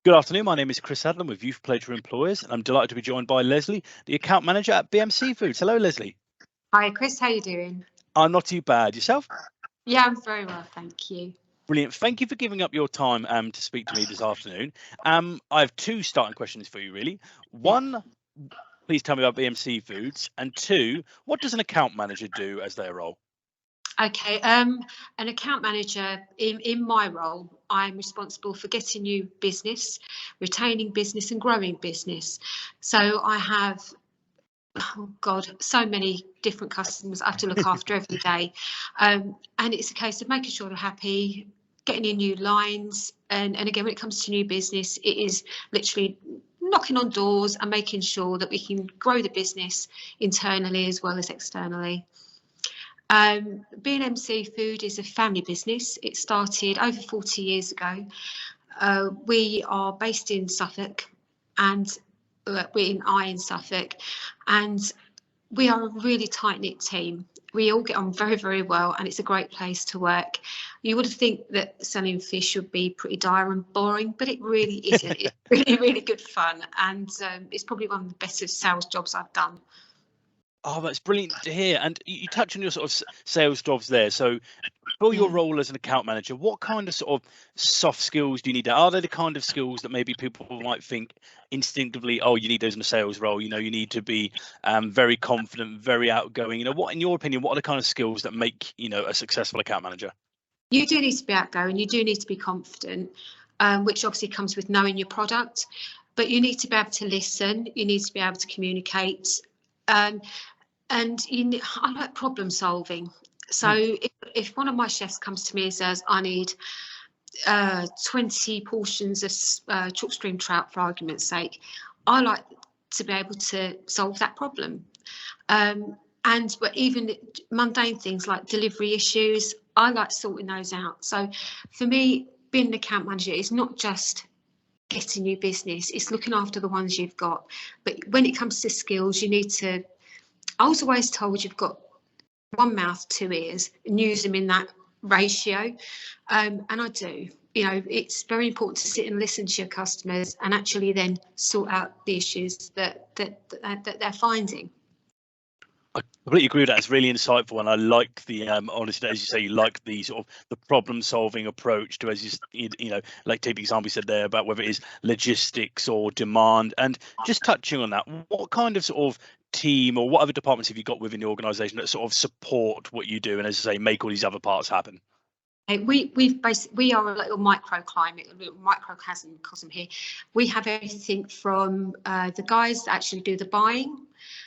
Good afternoon. My name is Chris Adlam with Youth Pleasure Employers, and I'm delighted to be joined by Leslie, the account manager at BMC Foods. Hello, Leslie. Hi, Chris. How you doing? I'm not too bad. Yourself? Yeah, I'm very well, thank you. Brilliant. Thank you for giving up your time to speak to me this afternoon. I have two starting questions for you, really. One, please tell me about BMC Foods, and two, what does an account manager do as their role? Okay, an account manager in my role, I'm responsible for getting new business, retaining business, and growing business. So I have, oh God, so many different customers I have to look after every day, and it's a case of making sure they're happy, getting in new lines, and again, when it comes to new business, it is literally knocking on doors and making sure that we can grow the business internally as well as externally. BMC Food is a family business. It started over 40 years ago. We are based in Suffolk, and we're in Suffolk, and we are a really tight-knit team. We all get on very, very well, and it's a great place to work. You would think that selling fish would be pretty dire and boring, but it really isn't. It's really, really good fun, and it's probably one of the better sales jobs I've done. Oh, that's brilliant to hear. And you touch on your sort of sales jobs there. So for your role as an account manager, what kind of sort of soft skills do you need? Are they the kind of skills that maybe people might think instinctively, oh, you need those in a sales role? You know, you need to be very confident, very outgoing. You know, what, in your opinion, what are the kind of skills that make, a successful account manager? You do need to be outgoing. You do need to be confident, which obviously comes with knowing your product. But you need to be able to listen. You need to be able to communicate. And I like problem solving. So if one of my chefs comes to me and says, I need 20 portions of chalk stream trout, for argument's sake, I like to be able to solve that problem. But even mundane things like delivery issues, I like sorting those out. So for me, being an account manager is not just getting new business, it's looking after the ones you've got. But when it comes to skills, you need to, I was always told you've got one mouth, two ears, and use them in that ratio. And I do. It's very important to sit and listen to your customers and actually then sort out the issues that they're finding. I completely agree with that. It's really insightful, and I like the honestly, as you say, you like the sort of the problem-solving approach to, as like take the example you said there about whether it is logistics or demand. And just touching on that, what kind of sort of team or what other departments have you got within the organisation that sort of support what you do, and as I say, make all these other parts happen? We are a little microclimate, a little microcosm here. We have everything from the guys that actually do the buying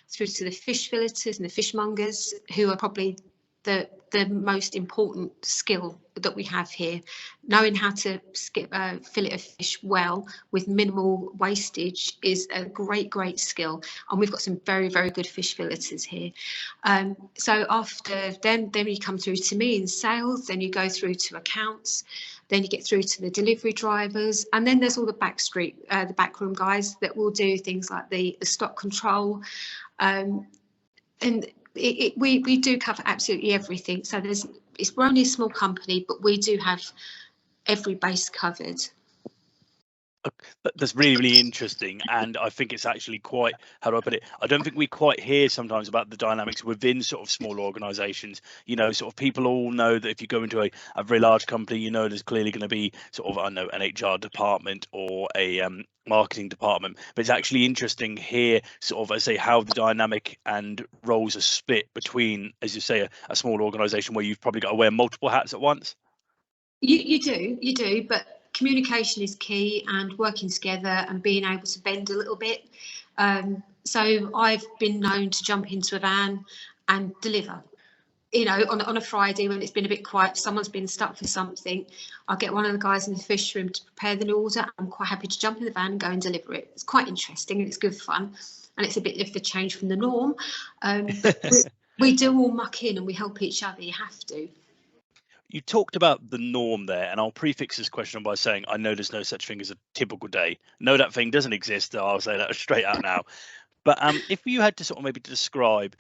through to the fish filleters and the fishmongers, who are probably the most important skill that we have here. Knowing how to fillet a fish well with minimal wastage is a great skill, and we've got some very, very good fish filleters here. So after then you come through to me in sales, then you go through to accounts, then you get through to the delivery drivers, and then there's all the the backroom guys that will do things like the stock control, and we do cover absolutely everything. So we're only a small company, but we do have every base covered. That's really, really interesting, and I think it's actually quite, how do I put it, I don't think we quite hear sometimes about the dynamics within sort of small organizations. Sort of people all know that if you go into a very large company, there's clearly going to be sort of, I don't know, an HR department or a marketing department, but it's actually interesting here sort of, I say, how the dynamic and roles are split between, as you say, a small organization where you've probably got to wear multiple hats at once. You do, but communication is key, and working together and being able to bend a little bit. So I've been known to jump into a van and deliver. On a Friday when it's been a bit quiet, someone's been stuck for something, I'll get one of the guys in the fish room to prepare the order. I'm quite happy to jump in the van and go and deliver it. It's quite interesting and it's good fun, and it's a bit of a change from the norm. But we do all muck in and we help each other. You have to. You talked about the norm there, and I'll prefix this question by saying I know there's no such thing as a typical day. No, that thing doesn't exist. I'll say that straight out now. But if you had to sort of maybe describe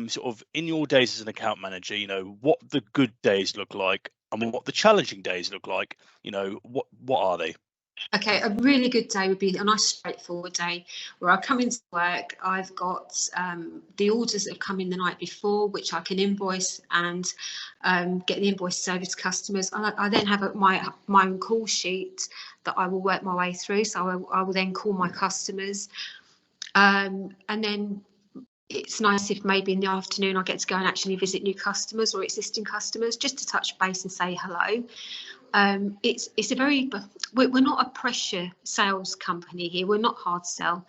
sort of in your days as an account manager, what the good days look like and what the challenging days look like, what are they? Okay, a really good day would be a nice straightforward day where I come into work, I've got the orders that have come in the night before, which I can invoice and get the invoices over to customers. I then have my own call sheet that I will work my way through. So I will then call my customers. And then it's nice if maybe in the afternoon I get to go and actually visit new customers or existing customers just to touch base and say hello. It's a very, we're not a pressure sales company here. We're not hard sell.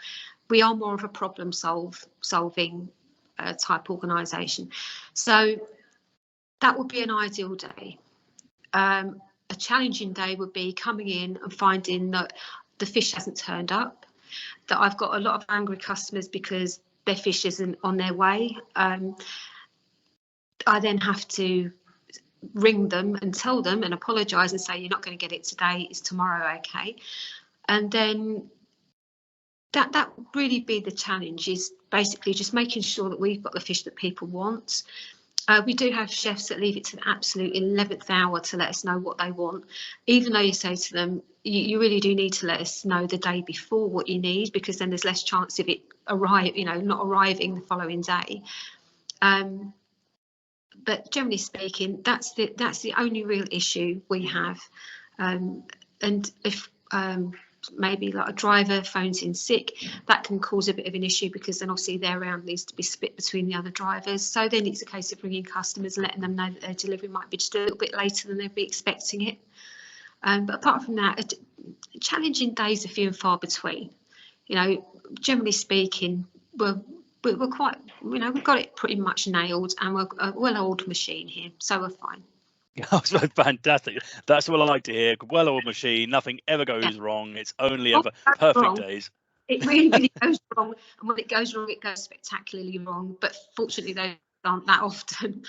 We are more of a problem solving type organisation. So that would be an ideal day. A challenging day would be coming in and finding that the fish hasn't turned up, that I've got a lot of angry customers because their fish isn't on their way. I then have to ring them and tell them and apologise and say, you're not going to get it today, it's tomorrow, okay? And then that would really be the challenge, is basically just making sure that we've got the fish that people want. We do have chefs that leave it to the absolute 11th hour to let us know what they want, even though you say to them, you really do need to let us know the day before what you need, because then there's less chance of it not arriving the following day. But generally speaking, that's the only real issue we have. And if maybe like a driver phones in sick, that can cause a bit of an issue, because then obviously their round needs to be split between the other drivers. So then it's a case of ringing customers and letting them know that their delivery might be just a little bit later than they'd be expecting it. But apart from that, challenging days are few and far between. Generally speaking, we're quite, we've got it pretty much nailed, and we're a well-oiled machine here, so we're fine. That's fantastic. That's what I like to hear. Well-oiled machine, nothing ever goes wrong. It's only ever perfect days. It really, really goes wrong, and when it goes wrong, it goes spectacularly wrong. But fortunately, those aren't that often.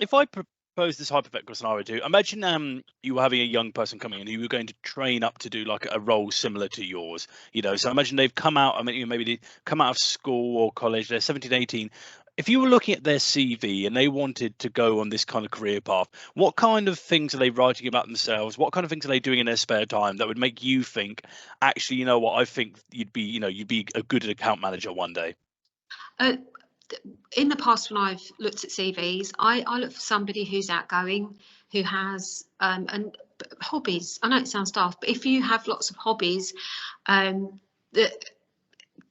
If I propose this hypothetical scenario to you, imagine you were having a young person coming in who you were going to train up to do like a role similar to yours. So imagine they've come out, maybe they come out of school or college, they're 17, 18. If you were looking at their CV and they wanted to go on this kind of career path, what kind of things are they writing about themselves? What kind of things are they doing in their spare time that would make you think, actually, you know what, I think you'd be a good account manager one day? In the past, when I've looked at CVs, I look for somebody who's outgoing, who has and hobbies. I know it sounds daft, but if you have lots of hobbies that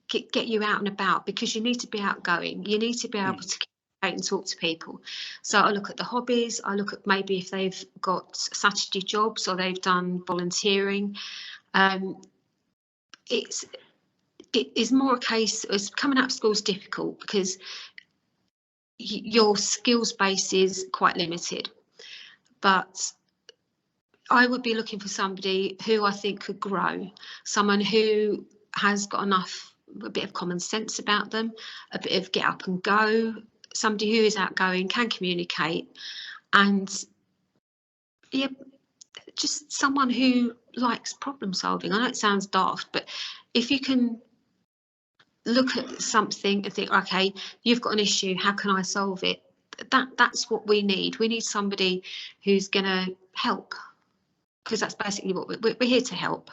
get you out and about, because you need to be outgoing, you need to be able to communicate and talk to people. So I look at the hobbies, I look at maybe if they've got Saturday jobs or they've done volunteering. It is more a case as coming out of school is difficult because your skills base is quite limited. But I would be looking for somebody who I think could grow, someone who has got a bit of common sense about them, a bit of get up and go, somebody who is outgoing, can communicate, and just someone who likes problem solving. I know it sounds daft, but if you can look at something and think, okay, you've got an issue, how can I solve it? That's what we need. We need somebody who's going to help, because that's basically what we're here to help.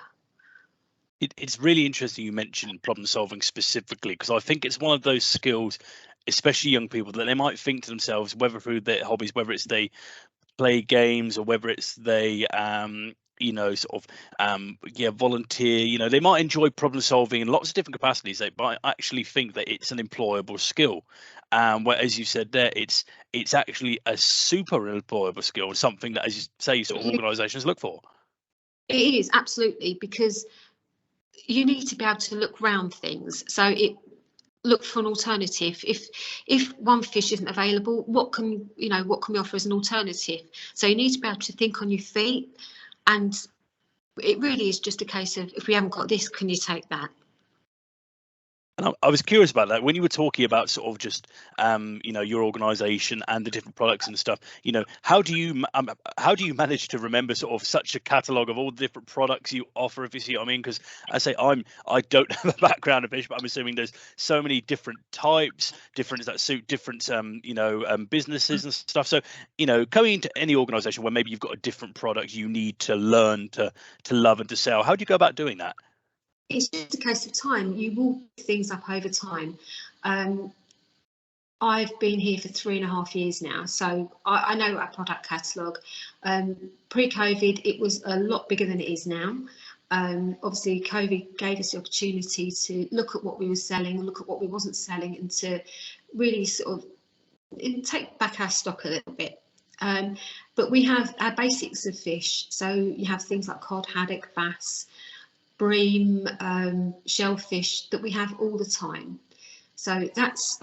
It's really interesting you mentioned problem solving specifically, because I think it's one of those skills, especially young people, that they might think to themselves, whether through their hobbies, whether it's they play games or whether it's they volunteer, they might enjoy problem solving in lots of different capacities, but I actually think that it's an employable skill. Where, as you said there, it's actually a super employable skill, something that, as you say, sort of organizations look for. It is, absolutely, because you need to be able to look round things. So look for an alternative. If one fish isn't available, what can we offer as an alternative? So you need to be able to think on your feet, and it really is just a case of, if we haven't got this, can you take that? I was curious about that when you were talking about sort of just your organization and the different products and stuff. How do you manage to remember sort of such a catalog of all the different products you offer, if you see what I mean? Because I say I don't have a background in fish, but I'm assuming there's so many different types, different that suit different businesses and stuff. So coming into any organization where maybe you've got a different product you need to learn to love and to sell, how do you go about doing that? It's just a case of time. You will pick things up over time. I've been here for 3.5 years now, so I know our product catalogue. Pre-COVID, it was a lot bigger than it is now. Obviously, COVID gave us the opportunity to look at what we were selling, look at what we wasn't selling, and to really sort of take back our stock a little bit. But we have our basics of fish. So you have things like cod, haddock, bass, bream, shellfish that we have all the time. So that's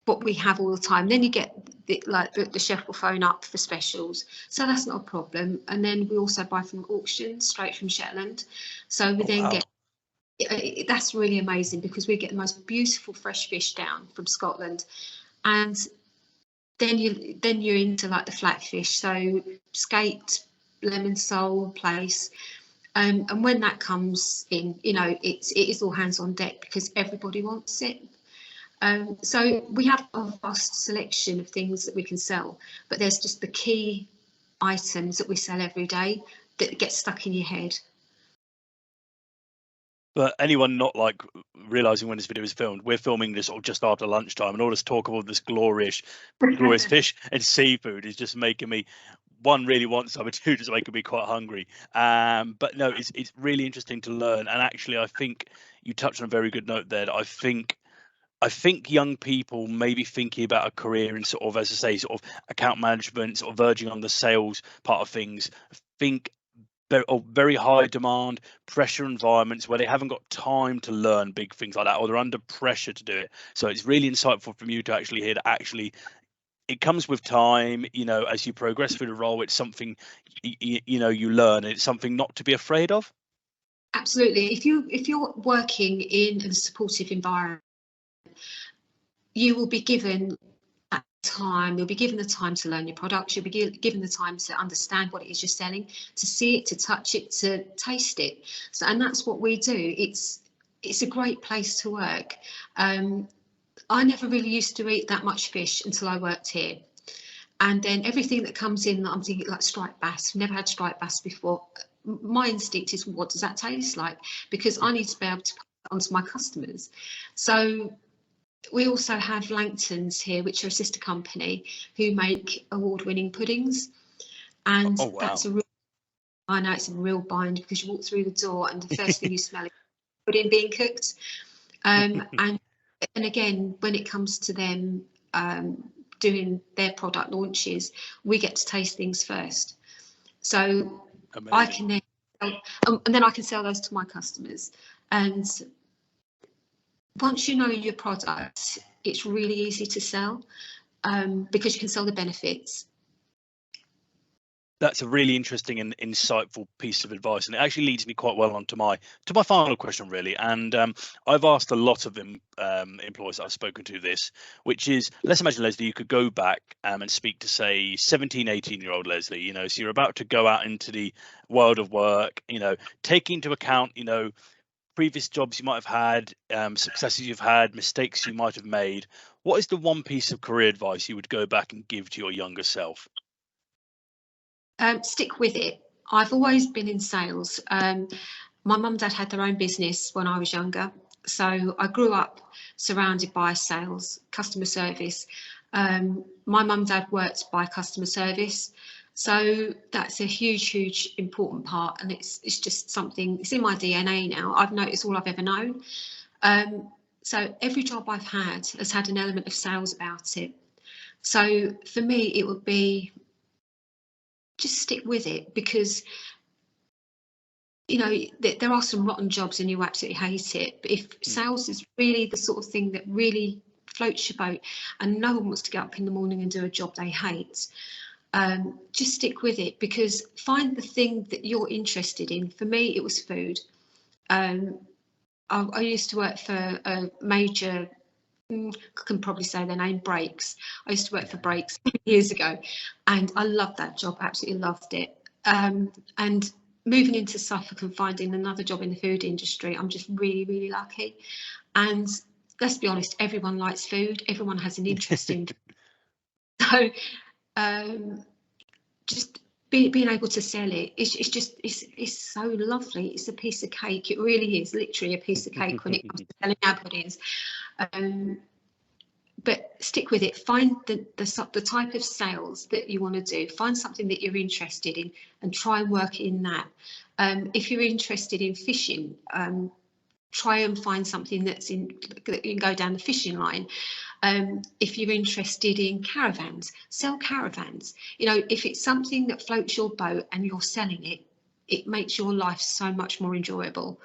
what we have all the time. Then you get the chef will phone up for specials, so that's not a problem. And then we also buy from auctions straight from Shetland, so we get that's really amazing because we get the most beautiful fresh fish down from Scotland. And then you're into like the flatfish, so skate, lemon sole, plaice. And when that comes in, it is all hands on deck because everybody wants it. So we have a vast selection of things that we can sell, but there's just the key items that we sell every day that get stuck in your head. But anyone not like realizing when this video is filmed, we're filming this sort of just after lunchtime, and all this talk of all this glorious fish and seafood is just making me, one, really want some, and two, just making me quite hungry. But no, it's really interesting to learn. And actually, I think you touched on a very good note there. That I think young people may be thinking about a career in sort of, as I say, sort of account management, sort of verging on the sales part of things. Think very high demand pressure environments where they haven't got time to learn big things like that, or they're under pressure to do it. So it's really insightful from you to actually hear that actually it comes with time, as you progress through the role. It's something you learn, and it's something not to be afraid of. Absolutely. If you're working in a supportive environment, you will be given time. You'll be given the time to learn your products. You'll be given the time to understand what it is you're selling, to see it, to touch it, to taste it. So, and that's what we do. It's a great place to work. I never really used to eat that much fish until I worked here. And then everything that comes in, I'm thinking like striped bass. Never had striped bass before. My instinct is, what does that taste like? Because I need to be able to pass it on to my customers. So we also have Langton's here, which are a sister company who make award-winning puddings. And that's I know it's a real bind because you walk through the door and the first thing you smell is pudding being cooked. And again, when it comes to them doing their product launches, we get to taste things first. So amazing. I can then and then I can sell those to my customers. And once you know your product, it's really easy to sell because you can sell the benefits. That's a really interesting and insightful piece of advice, and it actually leads me quite well on to my final question, really. And I've asked a lot of employers that I've spoken to this, which is, let's imagine, Leslie, you could go back and speak to, say, 17, 18-year-old Leslie. So you're about to go out into the world of work. Taking into account, previous jobs you might have had, successes you've had, mistakes you might have made. What is the one piece of career advice you would go back and give to your younger self? Stick with it. I've always been in sales. My mum and dad had their own business when I was younger. So I grew up surrounded by sales, customer service. My mum and dad worked by customer service. So that's a huge important part, and it's just something, it's in my DNA now. I've noticed all I've ever known. So every job I've had has had an element of sales about it. So for me, it would be just stick with it, because there are some rotten jobs and you absolutely hate it. But if sales is really the sort of thing that really floats your boat, and no one wants to get up in the morning and do a job they hate, just stick with it, because find the thing that you're interested in. For me, it was food. I I used to work for a major, I can probably say their name, Brakes. I used to work for Brakes years ago, and I loved that job, absolutely loved it. And moving into Suffolk and finding another job in the food industry, I'm just really, really lucky. And let's be honest, everyone likes food, everyone has an interest in food. So just being able to sell it, it's so lovely. It's a piece of cake. It really is literally a piece of cake when it comes to selling our puddings. But stick with it. Find the type of sales that you want to do. Find something that you're interested in and try and work in that. If you're interested in fishing, try and find something that you can go down the fishing line. If you're interested in caravans, sell caravans. You know, if it's something that floats your boat and you're selling it, it makes your life so much more enjoyable.